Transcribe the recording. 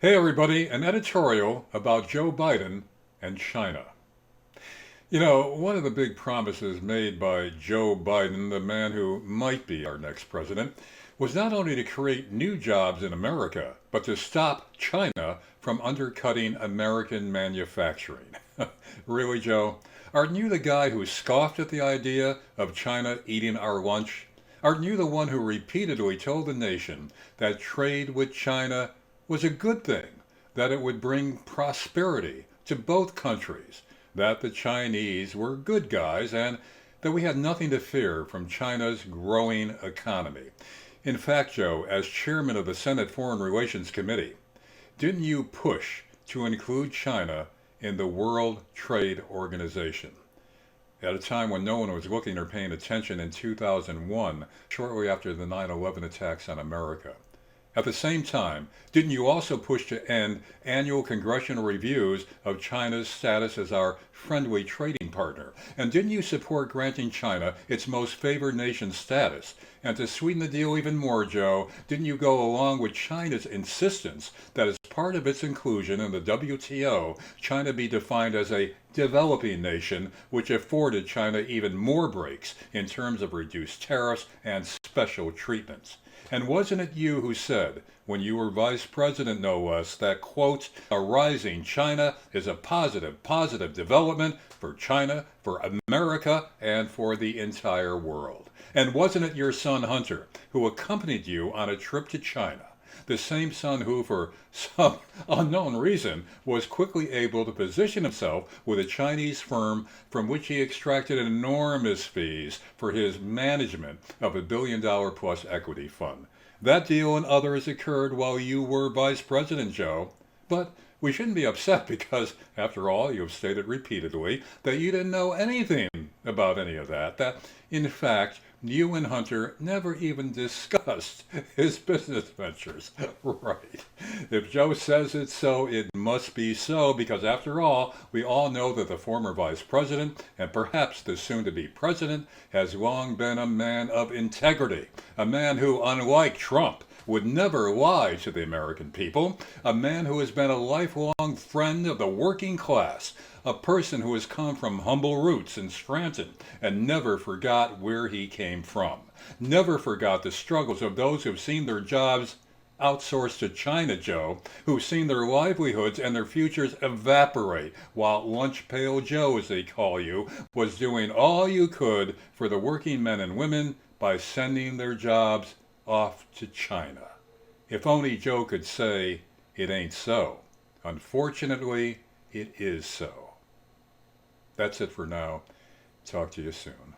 Hey everybody, an editorial about Joe Biden and China. One of the big promises made by Joe Biden, the man who might be our next president, was not only to create new jobs in America, but to stop China from undercutting American manufacturing. Really, Joe? Aren't you the guy who scoffed at the idea of China eating our lunch? Aren't you the one who repeatedly told the nation that trade with China was a good thing, that it would bring prosperity to both countries, that the Chinese were good guys, and that we had nothing to fear from China's growing economy? In fact, Joe, as chairman of the Senate Foreign Relations Committee, didn't you push to include China in the World Trade Organization? At a time when no one was looking or paying attention in 2001, shortly after the 9/11 attacks on America. At the same time, didn't you also push to end annual congressional reviews of China's status as our friendly trading partner? And didn't you support granting China its most favored nation status? And to sweeten the deal even more, Joe, didn't you go along with China's insistence that as part of its inclusion in the WTO, China be defined as a developing nation, which afforded China even more breaks in terms of reduced tariffs and special treatments? And wasn't it you who said, when you were vice president no less, that, quote, a rising China is a positive development for China, for America, and for the entire world? And wasn't it your son Hunter who accompanied you on a trip to China? The same son who, for some unknown reason, was quickly able to position himself with a Chinese firm from which he extracted enormous fees for his management of a $1 billion plus equity fund. That deal and others occurred while you were vice president, Joe. But we shouldn't be upset because, after all, you have stated repeatedly that you didn't know anything about any of that. That, in fact, you and Hunter never even discussed his business ventures. Right. If Joe says it's so, it must be so, because after all, we all know that the former vice president, and perhaps the soon to be president, has long been a man of integrity. A man who, unlike Trump, would never lie to the American people, a man who has been a lifelong friend of the working class, a person who has come from humble roots in Scranton and never forgot where he came from, never forgot the struggles of those who've seen their jobs outsourced to China, Joe, who've seen their livelihoods and their futures evaporate while Lunch Pail Joe, as they call you, was doing all you could for the working men and women by sending their jobs off to China. If only Joe could say, it ain't so. Unfortunately, it is so. That's it for now. Talk to you soon.